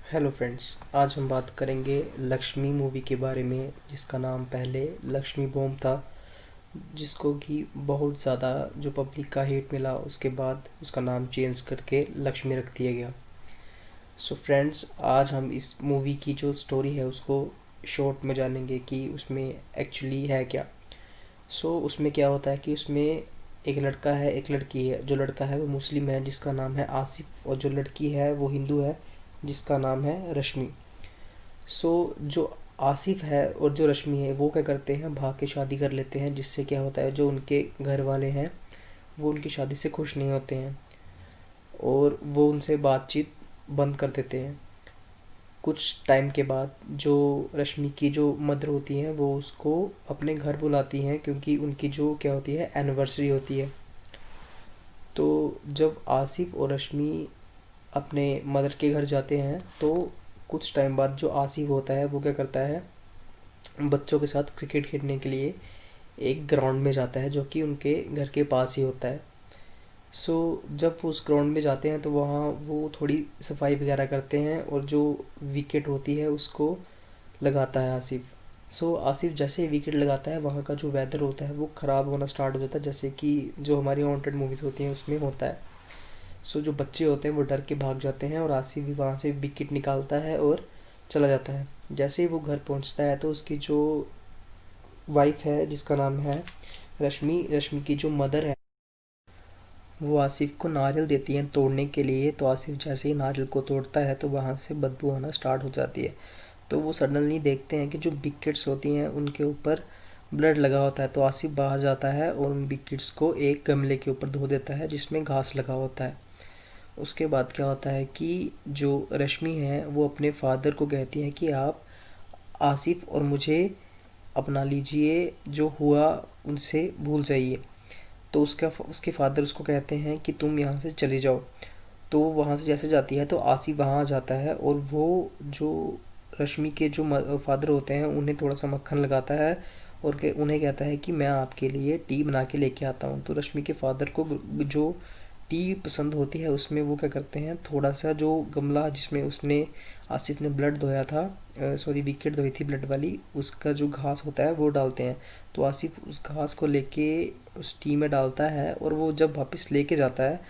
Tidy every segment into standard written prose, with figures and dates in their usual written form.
Hello friends, आज हम बात करेंगे लक्ष्मी मूवी के बारे में, जिसका नाम पहले लक्ष्मी बॉम्ब था, जिसको कि बहुत ज़्यादा जो पब्लिक का हेट मिला, उसके बाद उसका नाम चेंज करके लक्ष्मी रख दिया गया। सो फ्रेंड्स, आज हम इस मूवी की जो स्टोरी है उसको शॉर्ट में जानेंगे कि उसमें एक्चुअली है क्या। उसमें क्या होता है कि उसमें एक लड़का है, एक लड़की है। जो लड़का है वो मुस्लिम है, जिसका नाम है आसिफ, और जो लड़की है वो हिंदू है, जिसका नाम है रश्मि। जो आसिफ है और जो रश्मि है वो क्या करते हैं, भाग के शादी कर लेते हैं, जिससे क्या होता है, जो उनके घर वाले हैं वो उनकी शादी से खुश नहीं होते हैं और वो उनसे बातचीत बंद कर देते हैं। कुछ टाइम के बाद जो रश्मि की जो मदर होती हैं वो उसको अपने घर बुलाती हैं, क्योंकि उनकी जो क्या होती है, एनिवर्सरी होती है। तो जब आसिफ और रश्मि अपने मदर के घर जाते हैं तो कुछ टाइम बाद जो आसिफ होता है वो क्या करता है, बच्चों के साथ क्रिकेट खेलने के लिए एक ग्राउंड में जाता है, जो कि उनके घर के पास ही होता है। जब वो उस ग्राउंड में जाते हैं तो वहाँ वो थोड़ी सफाई वगैरह करते हैं और जो विकेट होती है उसको लगाता है आसिफ। आसिफ जैसे ही विकेट लगाता है, वहाँ का जो वेदर होता है वो ख़राब होना स्टार्ट हो जाता है, जैसे कि जो हमारी हॉन्टेड मूवीज़ होती हैं उसमें होता है। जो बच्चे होते हैं वो डर के भाग जाते हैं और आसिफ भी वहाँ से विकेट निकालता है और चला जाता है। जैसे ही वो घर पहुँचता है तो उसकी जो वाइफ है, जिसका नाम है रश्मि, रश्मि की जो मदर है वो आसिफ को नारियल देती हैं तोड़ने के लिए। तो आसिफ जैसे ही नारियल को तोड़ता है तो वहाँ से बदबू आना स्टार्ट हो जाती है। तो वो सडनली देखते हैं कि जो विकेट्स होती हैं उनके ऊपर ब्लड लगा होता है। तो आसिफ बाहर जाता है और उन विकेट्स को एक गमले के ऊपर धो देता है जिसमें घास लगा होता है। उसके बाद क्या होता है कि जो रश्मि है वो अपने फादर को कहती है कि आप आसिफ और मुझे अपना लीजिए, जो हुआ उनसे भूल जाइए। तो उसके फादर उसको कहते हैं कि तुम यहाँ से चले जाओ। तो वहाँ से जैसे जाती है तो आसिफ वहाँ आ जाता है और वो जो रश्मि के जो फादर होते हैं उन्हें थोड़ा सा मक्खन लगाता है और उन्हें कहता है कि मैं आपके लिए टी बना के लेके आता हूँ। तो रश्मि के फादर को जो टी पसंद होती है उसमें वो क्या करते हैं, थोड़ा सा जो गमला जिसमें उसने आसिफ ने ब्लड धोया था, सॉरी विकेट धोई थी ब्लड वाली, उसका जो घास होता है वो डालते हैं। तो आसिफ उस घास को लेके उस टी में डालता है और वो जब वापस लेके जाता है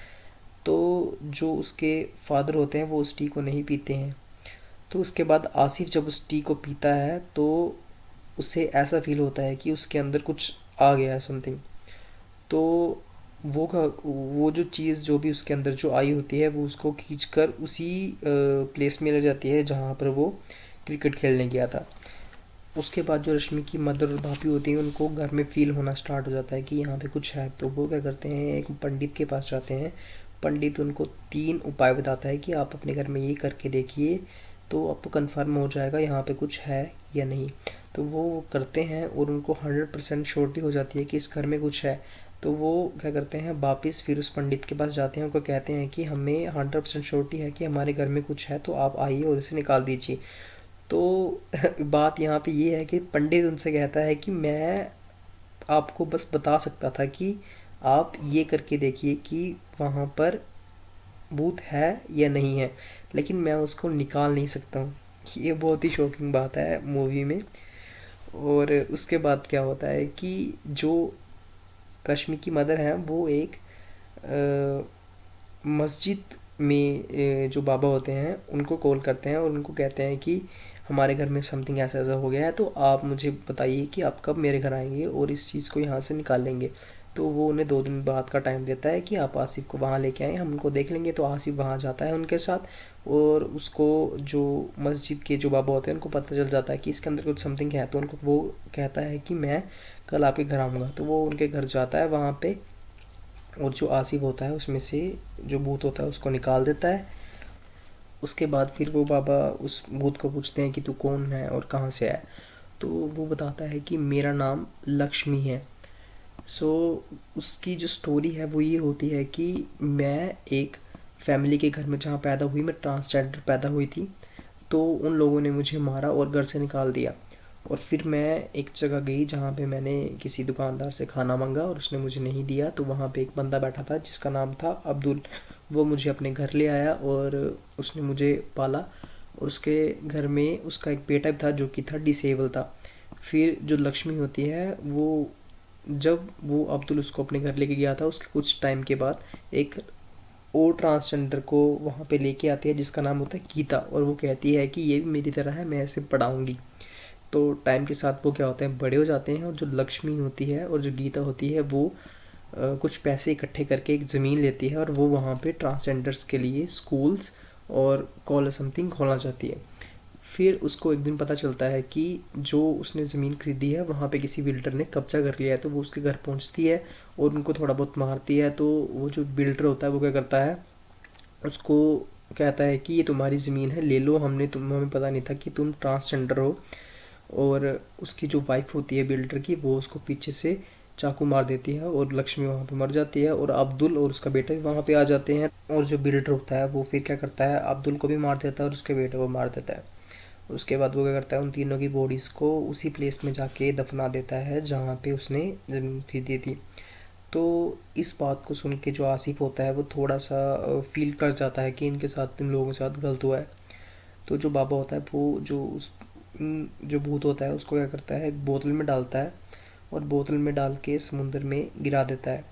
तो जो उसके फादर होते हैं वो उस टी को नहीं पीते हैं। तो उसके बाद आसिफ जब उस टी को पीता है तो उसे ऐसा फील होता है कि उसके अंदर कुछ आ गया है, समथिंग। तो वो जो चीज़ जो भी उसके अंदर जो आई होती है वो उसको खींचकर उसी प्लेस में ले जाती है जहाँ पर वो क्रिकेट खेलने गया था। उसके बाद जो रश्मि की मदर और भाभी होती हैं उनको घर में फील होना स्टार्ट हो जाता है कि यहाँ पे कुछ है। तो वो क्या करते हैं, एक पंडित के पास जाते हैं। पंडित उनको 3 उपाय बताता है कि आप अपने घर में ये करके देखिए तो आपको कंफर्म हो जाएगा यहाँ पे कुछ है या नहीं। तो वो करते हैं और उनको 100% श्योरिटी हो जाती है कि इस घर में कुछ है। तो वो क्या करते हैं, वापस फिर उस पंडित के पास जाते हैं, उनको कहते हैं कि हमें 100% श्योरिटी है कि हमारे घर में कुछ है, तो आप आइए और इसे निकाल दीजिए। तो बात यहाँ पे ये है कि पंडित उनसे कहता है कि मैं आपको बस बता सकता था कि आप ये करके देखिए कि वहाँ पर भूत है या नहीं है, लेकिन मैं उसको निकाल नहीं सकता हूँ। ये बहुत ही शॉकिंग बात है मूवी में। और उसके बाद क्या होता है कि जो रश्मि की मदर है वो एक मस्जिद में जो बाबा होते हैं उनको कॉल करते हैं और उनको कहते हैं कि हमारे घर में समथिंग ऐसा ऐसा हो गया है, तो आप मुझे बताइए कि आप कब मेरे घर आएंगे और इस चीज़ को यहाँ से निकाल लेंगे। तो वो उन्हें 2 दिन बाद का टाइम देता है कि आप आसिफ को वहाँ लेके आएँ, हम उनको देख लेंगे। तो आसिफ वहाँ जाता है उनके साथ और उसको जो मस्जिद के जो बाबा होते हैं उनको पता चल जाता है कि इसके अंदर कुछ समथिंग है। तो उनको वो कहता है कि मैं कल आपके घर आऊँगा। तो वो उनके घर जाता है वहाँ पे और जो आसिफ होता है उसमें से जो भूत होता है उसको निकाल देता है। उसके बाद फिर वो बाबा उस भूत को पूछते हैं कि तू कौन है और कहाँ से है। तो वो बताता है कि मेरा नाम लक्ष्मी है। सो उसकी जो स्टोरी है वो ये होती है कि मैं एक फैमिली के घर में जहाँ पैदा हुई, मैं ट्रांसजेंडर पैदा हुई थी। तो उन लोगों ने मुझे मारा और घर से निकाल दिया। और फिर मैं एक जगह गई जहाँ पे मैंने किसी दुकानदार से खाना मांगा और उसने मुझे नहीं दिया। तो वहाँ पे एक बंदा बैठा था जिसका नाम था अब्दुल। वो मुझे अपने घर ले आया और उसने मुझे पाला और उसके घर में उसका एक बेटा भी था जो कि था डिसेबल था। फिर जो लक्ष्मी होती है वो, जब वो अब्दुल उसको अपने घर लेके गया था, उसके कुछ टाइम के बाद एक और ट्रांसजेंडर को वहाँ पे लेके आती है जिसका नाम होता है गीता, और वो कहती है कि ये भी मेरी तरह है, मैं ऐसे पढ़ाऊँगी। तो टाइम के साथ वो क्या होते हैं, बड़े हो जाते हैं, और जो लक्ष्मी होती है और जो गीता होती है वो कुछ पैसे इकट्ठे करके एक ज़मीन लेती है और वो वहाँ पे ट्रांसजेंडर्स के लिए स्कूल्स और कॉलेज समथिंग खोलना चाहती है। फिर उसको एक दिन पता चलता है कि जो उसने ज़मीन खरीदी है वहाँ पे किसी बिल्डर ने कब्जा कर लिया है, तो वो उसके घर पहुँचती है और उनको थोड़ा बहुत मारती है। तो वो जो बिल्डर होता है वो क्या करता है, उसको कहता है कि ये तुम्हारी ज़मीन है, ले लो, हमें पता नहीं था कि तुम ट्रांसजेंडर हो। और उसकी जो वाइफ होती है बिल्डर की, वो उसको पीछे से चाकू मार देती है और लक्ष्मी वहाँ पे मर जाती है, और अब्दुल और उसका बेटा भी वहाँ पे आ जाते हैं। और जो बिल्डर होता है वो फिर क्या करता है, अब्दुल को भी मार देता है और उसके बेटे को मार देता है। उसके बाद वो क्या करता है, उन तीनों की बॉडीज़ को उसी प्लेस में जाके दफना देता है जहाँ पे उसने ज़मीन खरीदी थी। तो इस बात को सुन के जो आसिफ होता है वो थोड़ा सा फील कर जाता है कि इनके साथ, इन लोगों के साथ गलत हुआ है। तो जो बाबा होता है वो जो भूत होता है उसको क्या करता है, एक बोतल में डालता है और बोतल में डाल के समुंदर में गिरा देता है।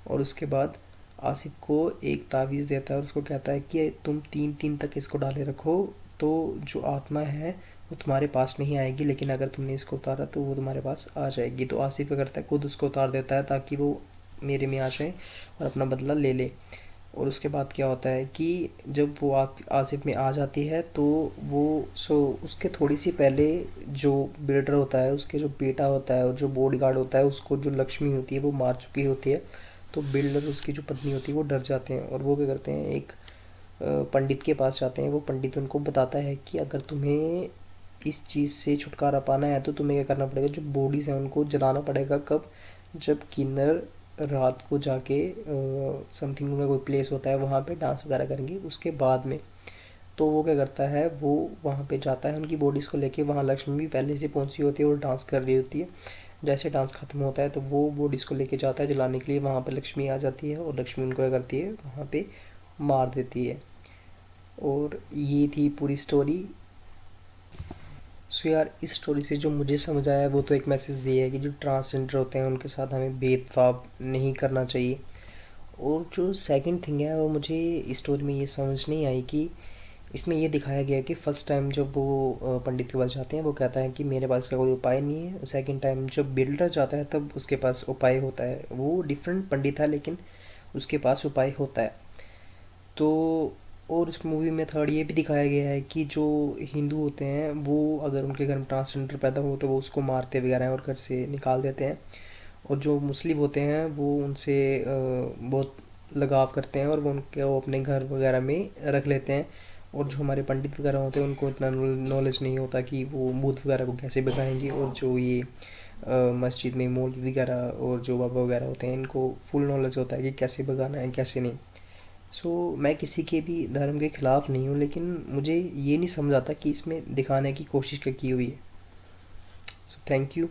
और उसके बाद आसिफ को एक तावीज़ देता है और उसको कहता है कि तुम 3 दिन तक इसको डाले रखो, तो जो आत्मा है वो तुम्हारे पास नहीं आएगी, लेकिन अगर तुमने इसको उतारा तो वो तुम्हारे पास आ जाएगी। तो आसिफ क्या करता है, खुद उसको उतार देता है ताकि वो मेरे में आ जाए और अपना बदला ले ले। और उसके बाद क्या होता है कि जब वो आसिफ में आ जाती है तो वो, उसके थोड़ी सी पहले जो बिल्डर होता है उसके जो बेटा होता है और जो बॉडीगार्ड होता है उसको जो लक्ष्मी होती है वो मार चुकी होती है। तो बिल्डर, उसकी जो पत्नी होती है वो डर जाते हैं और वो क्या करते हैं, एक पंडित के पास जाते हैं। वो पंडित उनको बताता है कि अगर तुम्हें इस चीज़ से छुटकारा पाना है तो तुम्हें क्या करना पड़ेगा, जो बॉडीज़ हैं उनको जलाना पड़ेगा। कब, जब किन्नर रात को जाके समथिंग में कोई प्लेस होता है वहाँ पे डांस वगैरह करेंगे उसके बाद में। तो वो क्या करता है, वो वहाँ पे जाता है उनकी बॉडीज़ को लेके। वहाँ लक्ष्मी भी पहले से पहुँची होती है और डांस कर रही होती है। जैसे डांस ख़त्म होता है तो वो बॉडीज़ को लेके जाता है जलाने के लिए। वहाँ पे लक्ष्मी आ जाती है और लक्ष्मी उनको क्या करती है, वहाँ पे मार देती है। और ये थी पूरी स्टोरी। सो यार, इस स्टोरी से जो मुझे समझ आया वो तो एक मैसेज ये है कि जो ट्रांसजेंडर होते हैं उनके साथ हमें भेदभाव नहीं करना चाहिए। और जो सेकंड थिंग है वो मुझे इस स्टोरी में ये समझ नहीं आई कि इसमें ये दिखाया गया कि फ़र्स्ट टाइम जब वो पंडित के पास जाते हैं वो कहता है कि मेरे पास का कोई उपाय नहीं है। सेकंड टाइम जब बिल्डर जाता है तब उसके पास उपाय होता है। वो डिफरेंट पंडित है लेकिन उसके पास उपाय होता है। तो और इस मूवी में थर्ड ये भी दिखाया गया है कि जो हिंदू होते हैं वो अगर उनके घर में ट्रांसजेंडर पैदा हो तो वो उसको मारते वगैरह हैं और घर से निकाल देते हैं। और जो मुस्लिम होते हैं वो उनसे बहुत लगाव करते हैं और वो अपने घर वगैरह में रख लेते हैं। और जो हमारे पंडित वगैरह होते हैं उनको इतना नॉलेज नहीं होता कि वो भूत वगैरह को कैसे भगाएंगे। और जो ये मस्जिद में मौलवी वगैरह और जो बाबा वगैरह होते हैं इनको फुल नॉलेज होता है कि कैसे भगाना है कैसे नहीं। मैं किसी के भी धर्म के ख़िलाफ़ नहीं हूँ, लेकिन मुझे ये नहीं समझ आता कि इसमें दिखाने की कोशिश क्या की हुई है। Thank you.